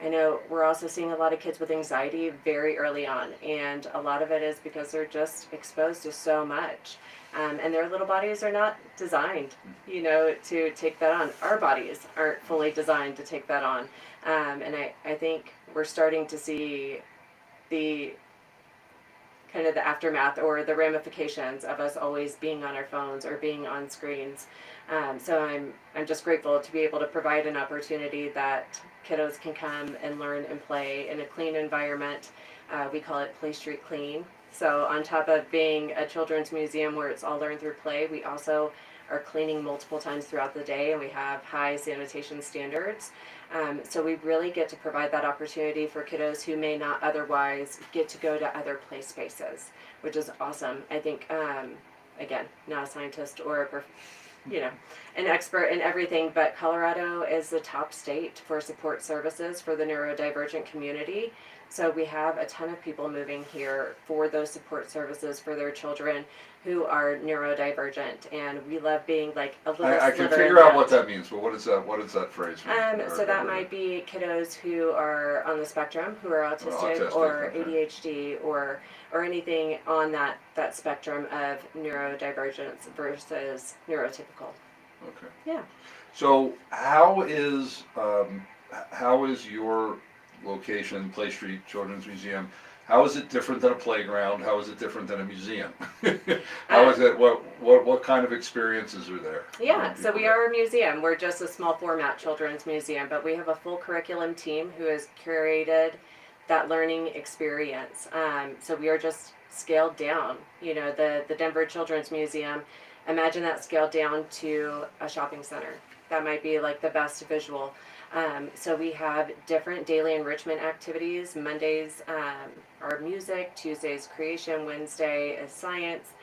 Speaker 2: I know we're also seeing a lot of kids with anxiety very early on, and a lot of it is because they're just exposed to so much. And their little bodies are not designed, you know, to take that on. Our bodies aren't fully designed to take that on. And I think we're starting to see the kind of the aftermath or the ramifications of us always being on our phones or being on screens. So I'm just grateful to be able to provide an opportunity that kiddos can come and learn and play in a clean environment. We call it Play Street Clean. So on top of being a children's museum where it's all learned through play, we also are cleaning multiple times throughout the day, and we have high sanitation standards. So we really get to provide that opportunity for kiddos who may not otherwise get to go to other play spaces, which is awesome. I think again, not a scientist or an expert in everything, but Colorado is the top state for support services for the neurodivergent community. So we have a ton of people moving here for those support services for their children who are neurodivergent, and we love being like a little
Speaker 4: I can
Speaker 2: sliver
Speaker 4: figure
Speaker 2: in
Speaker 4: out what that means, but what is that phrase mean?
Speaker 2: so that might be kiddos who are on the spectrum, who are autistic, or
Speaker 4: okay.
Speaker 2: ADHD, or anything on that spectrum of neurodivergence versus neurotypical.
Speaker 4: Okay.
Speaker 2: Yeah.
Speaker 4: So how is your location, Play Street Children's Museum, how is it different than a playground? How is it different than a museum? How is it? What kind of experiences are there?
Speaker 2: Yeah, so we are a museum. We're just a small format children's museum, but we have a full curriculum team who has curated that learning experience. So we are just scaled down. The Denver Children's Museum, imagine that scaled down to a shopping center. That might be like the best visual. So we have different daily enrichment activities. Mondays are music, Tuesdays creation, Wednesday is science,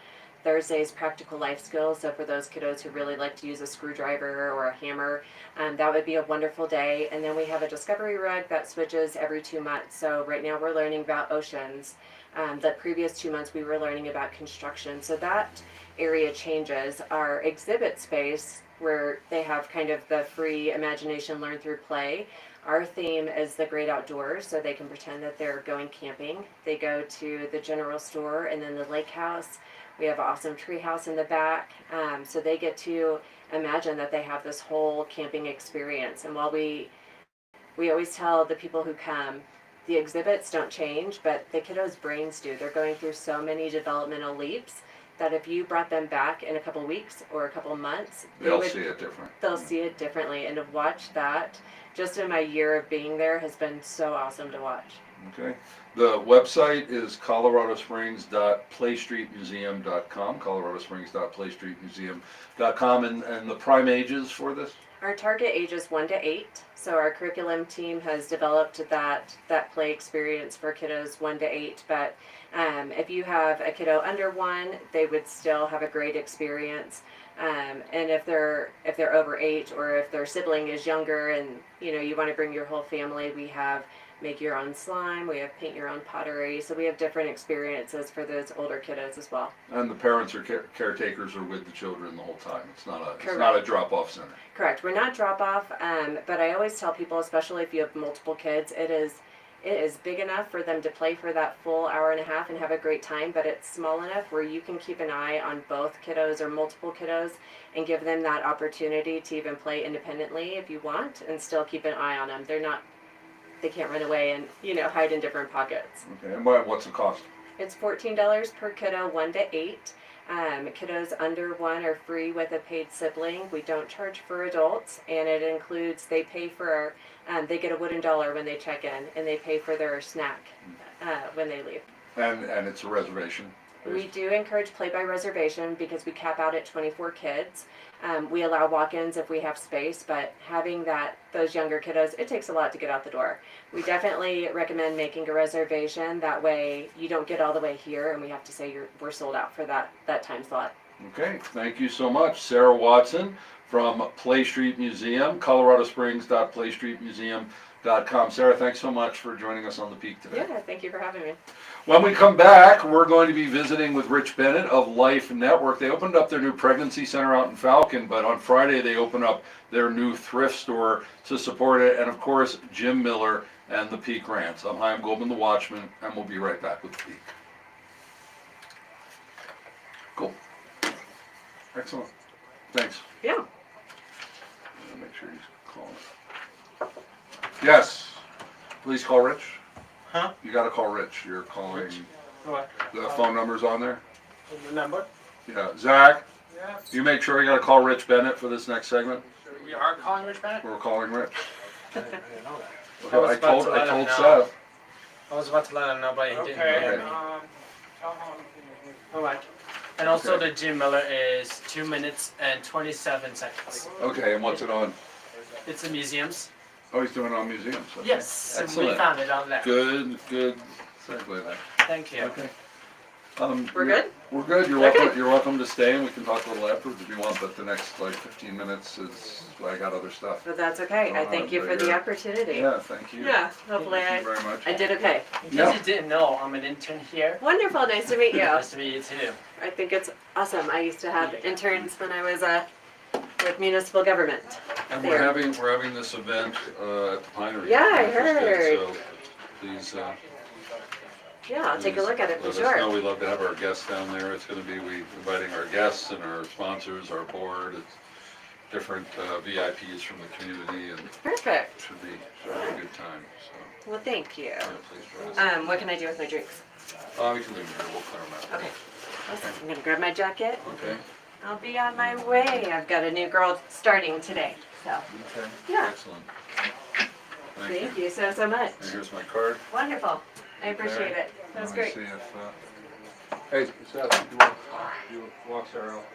Speaker 2: Thursdays practical life skills. So for those kiddos who really like to use a screwdriver or a hammer, that would be a wonderful day. And then we have a discovery rug that switches every 2 months. So right now we're learning about oceans. The previous 2 months we were learning about construction. So that area changes. Our exhibit space, where they have kind of the free imagination learn through play. Our theme is the great outdoors, so they can pretend that they're going camping. They go to the general store and then the lake house. We have an awesome tree house in the back, so they get to imagine that they have this whole camping experience. And while we always tell the people who come, the exhibits don't change, but the kiddos' brains do. They're going through so many developmental leaps that if you brought them back in a couple weeks or a couple months,
Speaker 4: they'll see it different.
Speaker 2: They'll see it differently. And to watch that, just in my year of being there, has been so awesome to watch.
Speaker 4: Okay. The website is coloradosprings.playstreetmuseum.com, coloradosprings.playstreetmuseum.com, and the prime ages for this?
Speaker 2: Our target age is 1 to 8. So our curriculum team has developed that play experience for kiddos 1 to 8. But if you have a kiddo under 1, they would still have a great experience. And if they're over 8, or if their sibling is younger, and you want to bring your whole family, we have make your own slime, we have paint your own pottery. So we have different experiences for those older kiddos as well.
Speaker 4: And the parents or caretakers are with the children the whole time. It's not a drop-off center.
Speaker 2: Correct. We're not drop-off, but I always tell people, especially if you have multiple kids, it is big enough for them to play for that full hour and a half and have a great time, but it's small enough where you can keep an eye on both kiddos or multiple kiddos and give them that opportunity to even play independently if you want, and still keep an eye on them. They can't run away and hide in different pockets.
Speaker 4: Okay. And what's the cost?
Speaker 2: It's $14 per kiddo, 1 to 8. Kiddos under 1 are free with a paid sibling. We don't charge for adults, and it includes they pay for they get a wooden dollar when they check in, and they pay for their snack when they leave.
Speaker 4: And it's a reservation.
Speaker 2: We do encourage play by reservation because we cap out at 24 kids. We allow walk-ins if we have space, but having those younger kiddos, it takes a lot to get out the door. We definitely recommend making a reservation. That way you don't get all the way here and we have to say we're sold out for that time slot.
Speaker 4: Okay, thank you so much. Sarah Watson from Play Street Museum, coloradosprings.playstreetmuseum.com. Sarah, thanks so much for joining us on The Peak today.
Speaker 2: Yeah, thank you for having me.
Speaker 4: When we come back, we're going to be visiting with Rich Bennett of Life Network. They opened up their new pregnancy center out in Falcon, but on Friday they opened up their new thrift store to support it. And of course, Jim Miller and the Peak Rants. I'm Chaim Goldman, the Watchman, and we'll be right back with The Peak. Cool. Excellent. Thanks.
Speaker 2: Yeah.
Speaker 4: Make sure he's calling. Yes. Please call Rich.
Speaker 5: Huh?
Speaker 4: You gotta call Rich. You're calling.
Speaker 5: Rich? What?
Speaker 4: The phone number's on there?
Speaker 5: The number?
Speaker 4: Yeah. Zach,
Speaker 5: Yes.
Speaker 4: you make sure you gotta call Rich Bennett for this next segment.
Speaker 5: We are calling Rich back?
Speaker 4: We're calling Rich.
Speaker 5: I didn't know that.
Speaker 4: Okay,
Speaker 5: was
Speaker 4: I
Speaker 5: about
Speaker 4: told
Speaker 5: to let him know.
Speaker 4: Seth.
Speaker 5: I was about to let him know, but he didn't.
Speaker 4: Okay.
Speaker 5: hear me. Alright. And also
Speaker 4: Okay.
Speaker 5: the Jim Miller is 2 minutes and 27 seconds.
Speaker 4: Okay, and what's it on?
Speaker 5: It's the museums.
Speaker 4: Oh, he's doing it on museums. Okay.
Speaker 5: Yes, we
Speaker 4: Excellent.
Speaker 5: found it on there.
Speaker 4: Good segue there.
Speaker 5: Thank you.
Speaker 4: Okay.
Speaker 2: We're
Speaker 4: you're-
Speaker 2: good?
Speaker 4: We're good. You're
Speaker 2: Okay.
Speaker 4: welcome. You're welcome to stay, and we can talk a little afterwards if you want. But the next like 15 minutes is I got other stuff.
Speaker 2: But that's okay. I thank you for the opportunity.
Speaker 4: Yeah, thank you.
Speaker 2: Yeah, hopefully
Speaker 4: Thank you
Speaker 2: I,
Speaker 4: very much.
Speaker 2: I did okay.
Speaker 5: In case
Speaker 4: Yeah.
Speaker 5: you didn't know, I'm an intern here.
Speaker 2: Wonderful, nice to meet you.
Speaker 5: Nice to meet you too.
Speaker 2: I think it's awesome. I used to have interns when I was with municipal government.
Speaker 4: And
Speaker 2: there.
Speaker 4: we're having this event at the Pinery.
Speaker 2: Yeah, I
Speaker 4: if you're interested,
Speaker 2: heard.
Speaker 4: So please.
Speaker 2: Yeah, I'll take a look at it for
Speaker 4: Let us know.
Speaker 2: sure.
Speaker 4: We'd love to have our guests down there. It's going to be inviting our guests and our sponsors, our board, it's different VIPs from the community, and it
Speaker 2: Perfect.
Speaker 4: should be a good time. So
Speaker 2: Well, thank you.
Speaker 4: yeah, please join us.
Speaker 2: What can I do with my drinks?
Speaker 4: We can leave them here. We'll clear them out.
Speaker 2: Okay. Awesome. I'm gonna grab my jacket.
Speaker 4: Okay.
Speaker 2: I'll be on my way. I've got a new girl starting today. So,
Speaker 4: Okay.
Speaker 2: yeah.
Speaker 4: Excellent.
Speaker 2: Thank you so much.
Speaker 4: And here's my card.
Speaker 2: Wonderful. I appreciate
Speaker 4: Okay.
Speaker 2: it. That was
Speaker 4: Let me
Speaker 2: great.
Speaker 4: see if,
Speaker 3: Hey, Seth, you walk Sarah out.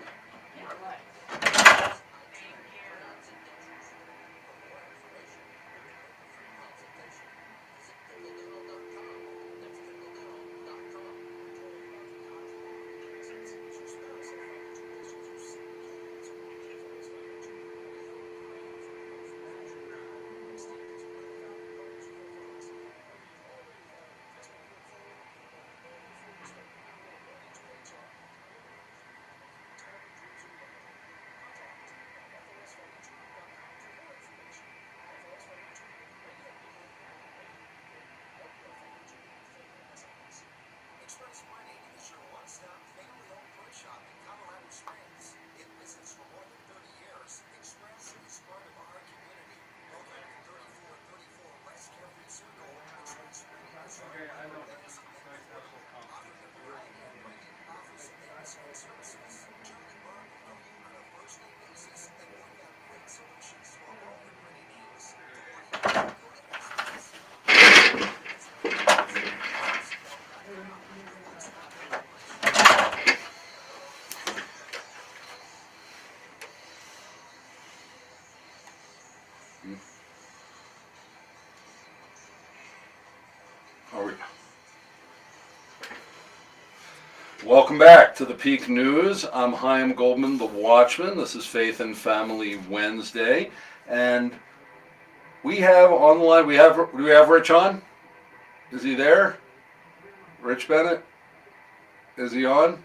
Speaker 6: Express Mining is your one-stop family-owned print shop in Colorado Springs. In business for more than 30 years, Express is part of our community. Located at 3434 West Carefree Circle, Express Mining is our offering a variety of printing, office, and sales services. Julie Burke will know you on a first-name basis and work out great solutions for all your printing needs.
Speaker 4: Are we? Welcome back to the Peak News. I'm Chaim Goldman, the Watchman. This is Faith and Family Wednesday, and we have on the line. Do we have Rich on? Is he there? Rich Bennett? Is he on?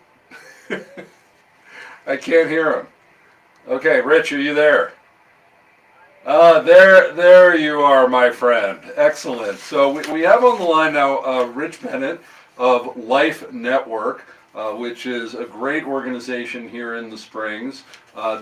Speaker 4: I can't hear him. Okay, Rich, are you there? There you are, my friend. Excellent. So we have on the line now Rich Bennett of Life Network, which is a great organization here in the Springs.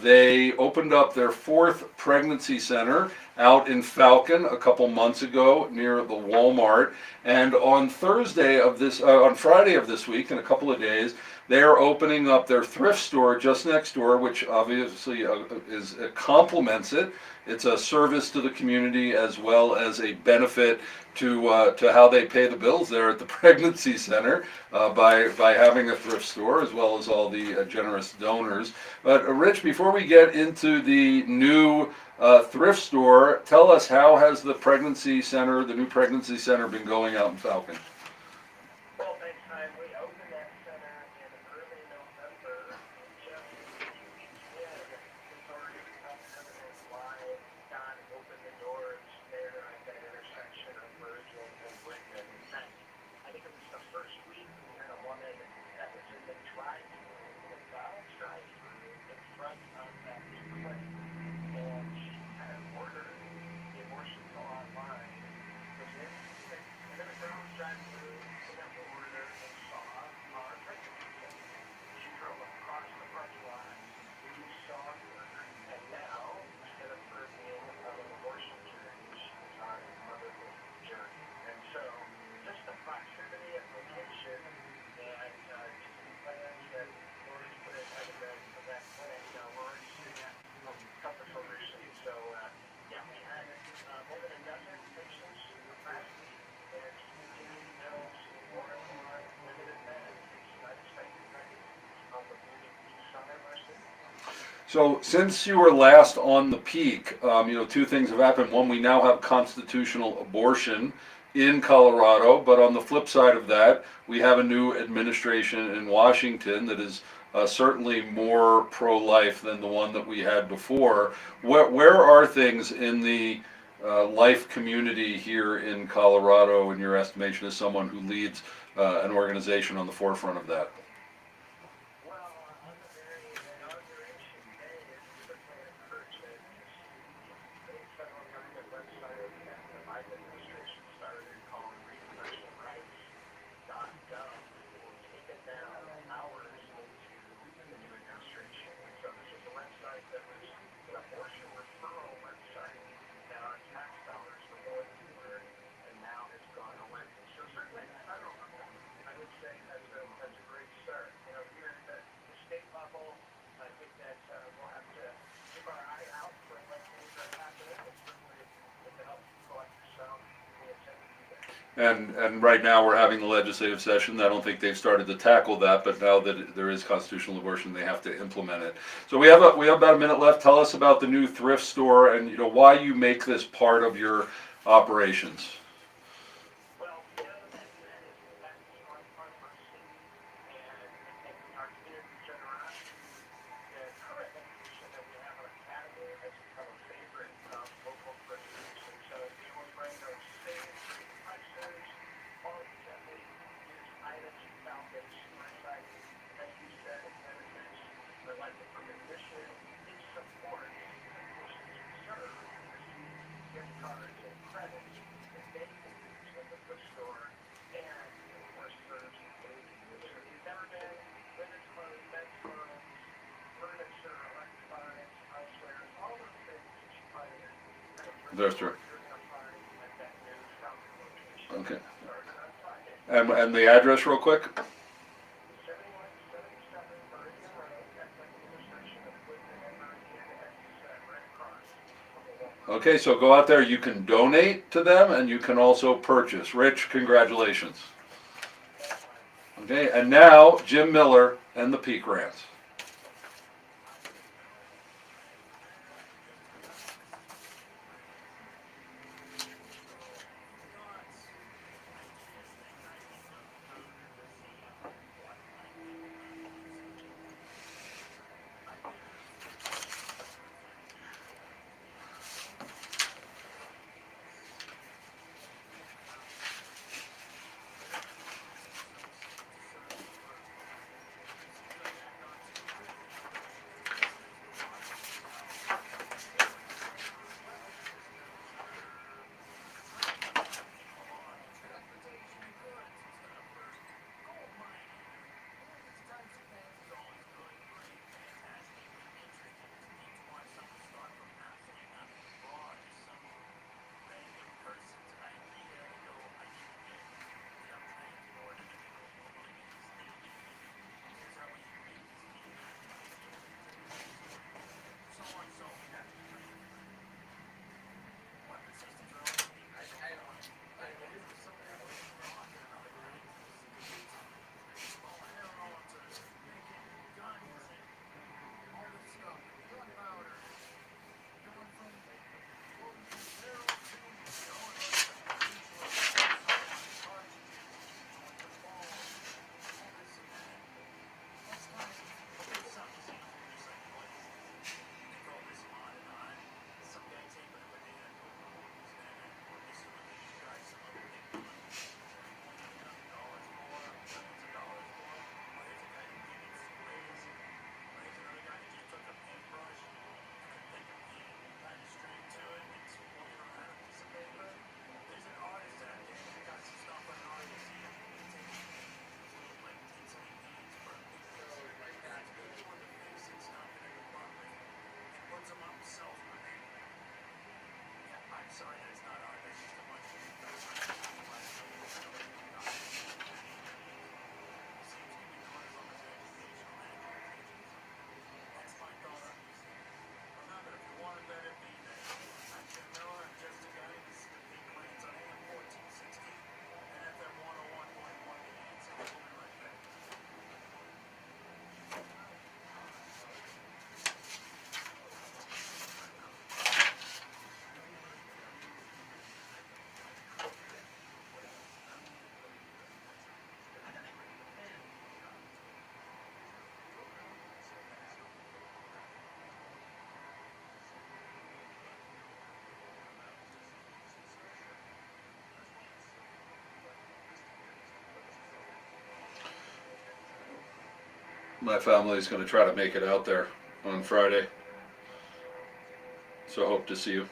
Speaker 4: They opened up their 4th pregnancy center out in Falcon a couple months ago near the Walmart. And on Friday of this week, in a couple of days, they are opening up their thrift store just next door, which obviously complements it. It's a service to the community as well as a benefit to how they pay the bills there at the pregnancy center by having a thrift store, as well as all the generous donors. But Rich, before we get into the new thrift store, tell us, how has the new pregnancy center been going out in Falcon?
Speaker 7: Well, thanks, Chaim. We opened that center in early November. Just a few weeks in, it's already up and live. God opened the doors there at that intersection of Virgil and Whitman. In fact, I think it was the first week we had a woman that was in the drive-thru, the McDonald's drive-thru, in front of that clinic. And she had ordered the abortion pill online. Was in the McDonald's drive-thru, picked up the order, and saw our pregnancy kit. She drove across the parking lot. We saw her, and now, instead of her being on an abortion journey, she was on a motherhood journey. And so, just the proximity of location and just the plans that Lori's put ahead of that clinic, we're already seeing that come to fruition. So, yeah, we had more than a dozen patients last week, and it's continuing to go to more and more limited beds. It's unexpected pregnancies on the east side of our city.
Speaker 4: So since you were last on the Peak, 2 things have happened. One, we now have constitutional abortion in Colorado, but on the flip side of that, we have a new administration in Washington that is certainly more pro-life than the one that we had before. Where are things in the life community here in Colorado, in your estimation, as someone who leads an organization on the forefront of that?
Speaker 7: Well, on the very inauguration day, it certainly encouraged it. The federal government website that the Biden administration started called reproductionrights.gov was taken down hours into the new administration. So this is a website that was an abortion referral website that our tax dollars were going to, and now has gone away. So certainly at the federal level, I would say that's a great start. You know, here at the state level, I think that we'll have to keep our eye out for what things are happening, and certainly with the help of people like yourself, we intend to do that.
Speaker 4: And right now we're having the legislative session. I don't think they've started to tackle that, but now that there is constitutional abortion, they have to implement it. So we have about a minute left. Tell us about the new thrift store and why you make this part of your operations.
Speaker 7: Well, the other thing that is that's on mercy and our community generosity, the current evolution that we have on Academy has become a favorite of local thrifters. And so we always bring those same prices, quality gently used items we found very super exciting. As you said, it benefits the Life Affirmative mission. It supports the missions we serve, receive gift cards and credits that they can use at the thrift store, and of course serves the community. So if you've never been, women's clothes, men's clothes, furniture, electronics, housewares, all those things that you find in a thrift
Speaker 4: That's
Speaker 7: store,
Speaker 4: true.
Speaker 7: you're going to find at that new Falcon location.
Speaker 4: Okay.
Speaker 7: Started on Friday.
Speaker 4: And the address real quick?
Speaker 7: 7177 Meridian Road, that's like the intersection of Woodman and Meridian, as you said, right across from the Walmart.
Speaker 4: Okay, so go out there. You can donate to them and you can also purchase. Rich, congratulations. Okay, and now Jim Miller and the Peak Rants. My family's going to try to make it out there on Friday. So hope to see you.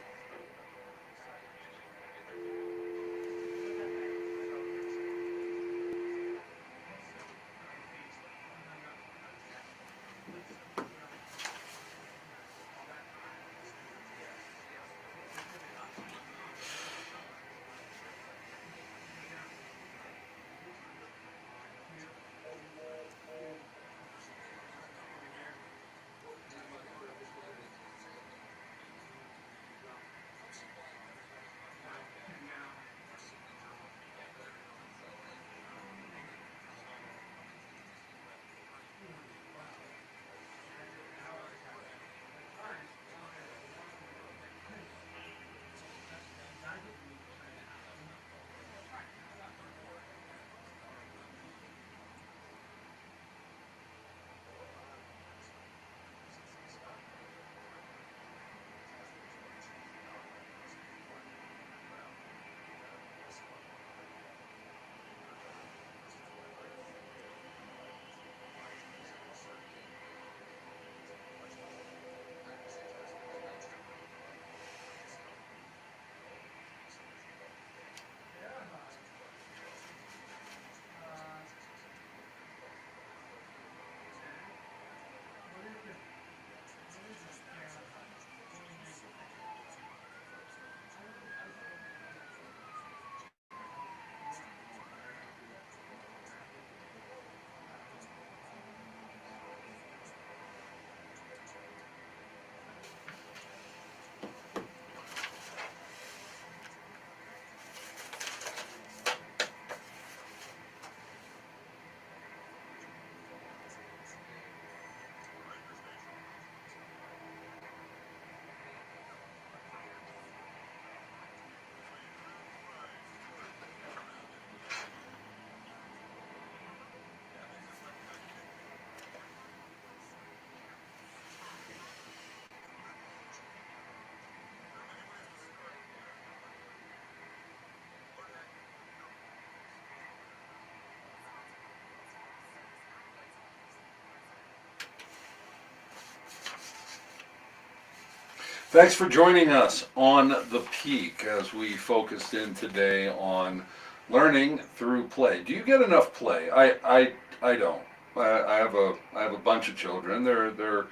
Speaker 4: Thanks for joining us on The Peak as we focused in today on learning through play. Do you get enough play? I don't. I have a bunch of children. They're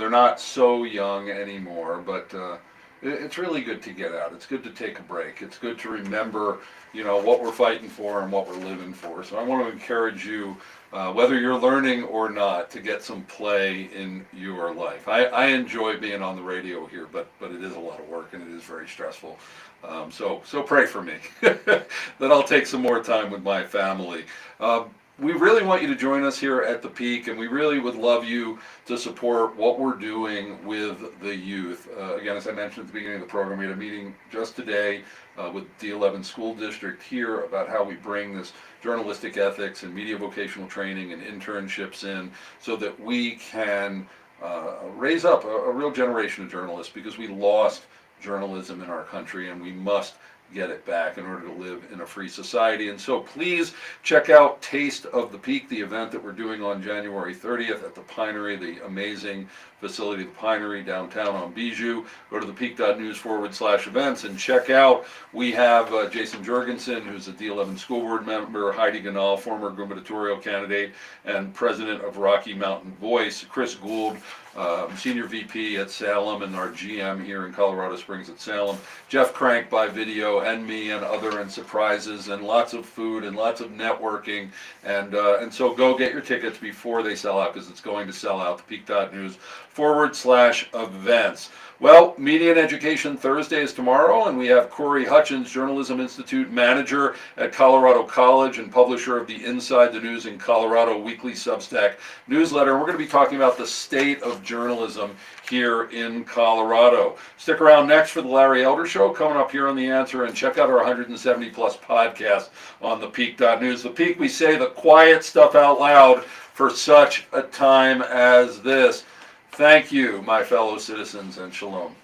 Speaker 4: not so young anymore, but it's really good to get out. It's good to take a break. It's good to remember, what we're fighting for and what we're living for. So I want to encourage you, whether you're learning or not, to get some play in your life. I enjoy being on the radio here, but it is a lot of work and it is very stressful. So pray for me that I'll take some more time with my family. We really want you to join us here at The Peak, and we really would love you to support what we're doing with the youth. Again, as I mentioned at the beginning of the program, we had a meeting just today with D11 School District here about how we bring this journalistic ethics and media vocational training and internships in so that we can raise up a real generation of journalists, because we lost journalism in our country and we must get it back in order to live in a free society. And so please check out Taste of the Peak, the event that we're doing on January 30th at the Pinery, the amazing facility, the Pinery downtown on Bijou. Go to thepeak.news/events and check out. We have Jason Jorgensen, who's a D11 school board member, Heidi Ganal, former gubernatorial candidate and president of Rocky Mountain Voice, Chris Gould, senior VP at Salem and our GM here in Colorado Springs at Salem, Jeff Crank by video, and me, and other and surprises, and lots of food and lots of networking. And so go get your tickets before they sell out, because it's going to sell out. thepeak.news/events. Well, Media and Education Thursday is tomorrow, and we have Corey Hutchins, Journalism Institute manager at Colorado College and publisher of the Inside the News in Colorado weekly Substack newsletter. We're going to be talking about the state of journalism here in Colorado. Stick around next for the Larry Elder Show coming up here on The Answer, and check out our 170 plus podcasts on thepeak.news. The Peak, we say the quiet stuff out loud for such a time as this. Thank you, my fellow citizens, and shalom.